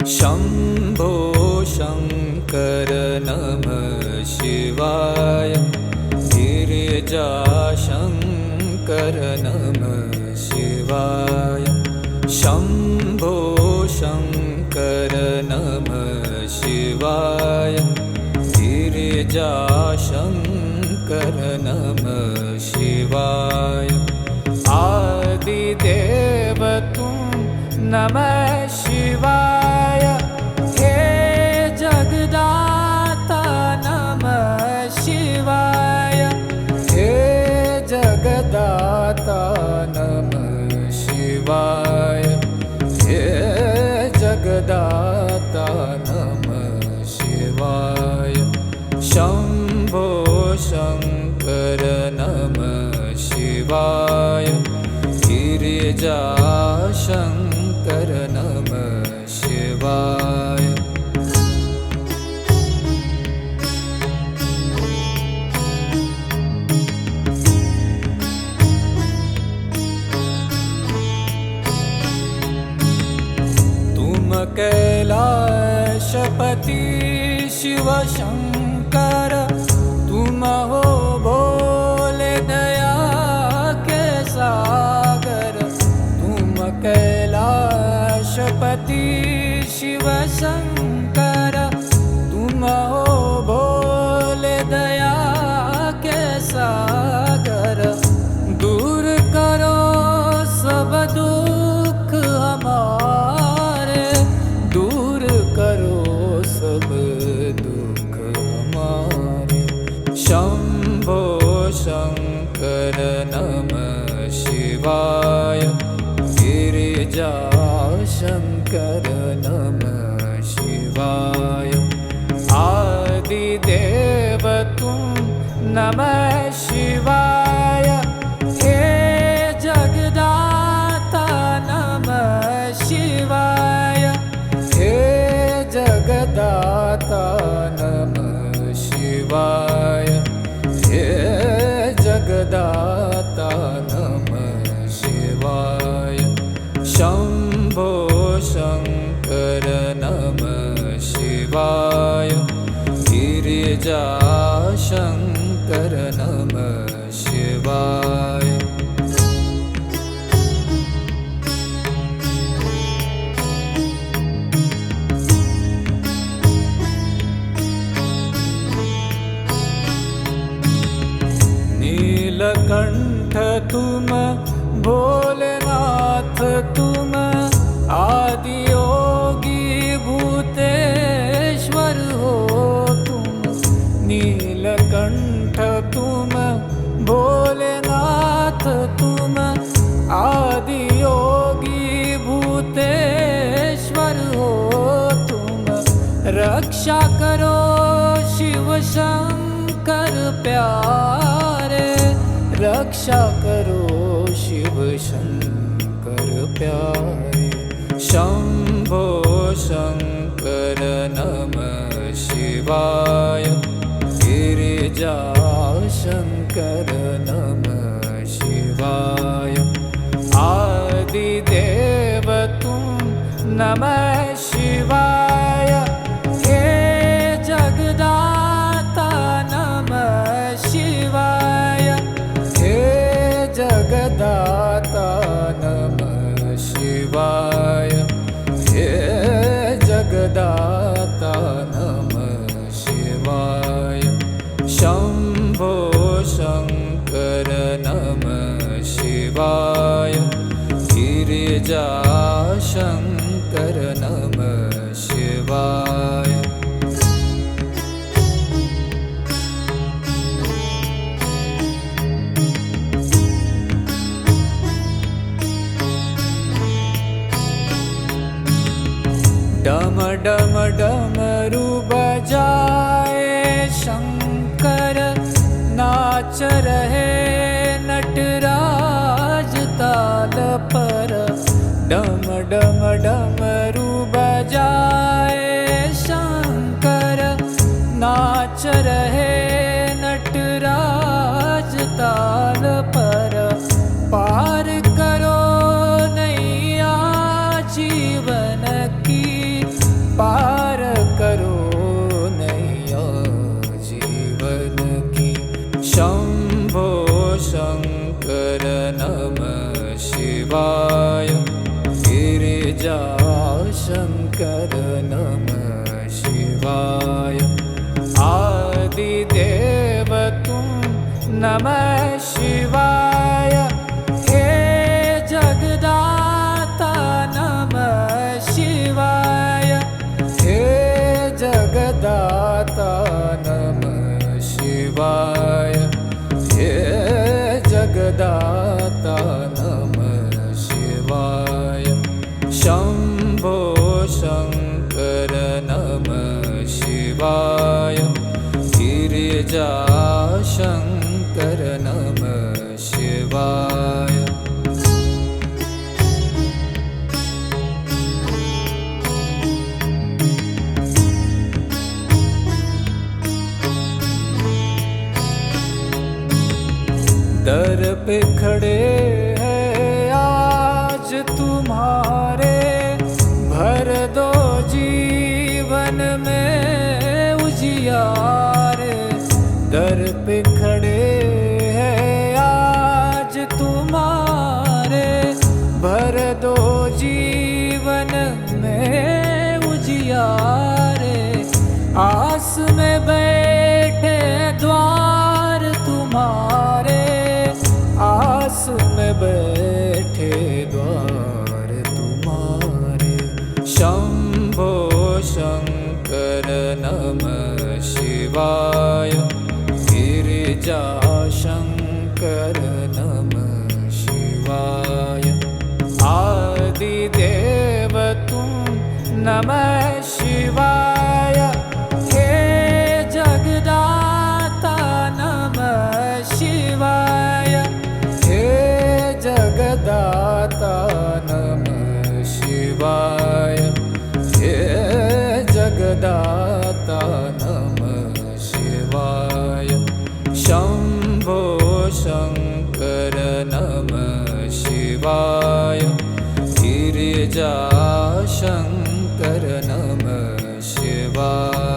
शम्भो शङ्कर नमः शिवाय। गिरिजाशङ्कर नमः शिवाय। शम्भो शङ्कर नमः शिवाय। गिरिजाशङ्कर नमः शिवाय। आदिदेव तुम नमः शिवाय। हे जगदाता नमः शिवाय। हे जगदाता नमः शिवाय। हे जगदाता नमः शिवाय। शम्भो शङ्कर नमः शिवाय। गिरिजाशङ्कर नमः शिवाय। तुम कैलाशपति शिव शंकर। तुम हो भोले दया के सागर। तुम कैलाशपति शिव शंकर। तुम हो भोले दया के सागर। दूर करो सब दुख हमारे। दूर करो सब दुख हमारे। शम्भो शङ्कर नमः शिवाय। गिरिजाशङ्कर नमः शिवाय। आदिदेव तुम नमः शिवाय। हे जगदाता नमः शिवाय। हे जगदाता नमः शिवाय। हे जगदाता नमः शिवाय। शम्भो शङ्कर नमः शिवाय। गिरिजाशङ्कर नमः शिवाय। नीलकंठ तुम भोलेनाथ तुम। आदि योगी भूतेश्वर हो तुम। नीलकंठ तुम भोलेनाथ तुम। आदि योगी भूतेश्वर हो तुम। रक्षा करो शिव शंकर प्यारे। रक्षा करो शिव शंकर प्यारे। शम्भो शङ्कर नमः शिवाय। गिरिजाशङ्कर नमः शिवाय। आदिदेव तुम नमः शिवाय। हे जगदाता नमः शिवाय। हे जगदाता नमः शिवाय। हे जगदाता नमः शिवाय। शम्भो शङ्कर नमः शिवाय। गिरिजाशङ्कर नमः शिवाय। डम डम डमरू बजाए शंकर। नाच रहे नटराज ताल पर। डम डम डमरू बजाए शंकर। नाच रहे नटराज ताल पर। पार करो नैया जीवन की। शङ्कर नमः शिवाय गिरिजाशङ्कर नमः शिवाय आदिदेव तुम नमः शिवाय हे जगदाता नमः शिवाय हे जगदाता नमः शिवाय हे जगदाता नमः शिवाय शम्भो शङ्कर नमः शिवाय गिरिजाशङ्कर नमः शिवाय दर पे खड़े हैं आज तुम्हारे भर दो जीवन में उजियारे दर पे खड़े हैं आज तुम्हारे भर दो जीवन में उजियारे आस में बैठे द्वार तुम्हारे आस में बैठे द्वार तुम्हारे शंभो शंकर नमः शिवाय गिरिजा शंकर नमः शिवाय आदिदेव तुम नमः शिवाय हे जगदाता नमः शिवाय जगदाता नमः शिवाय हे जगदाता नमः शिवाय शंभो शंकर नमः शिवाय गिरिजा शंकर नमः शिवाय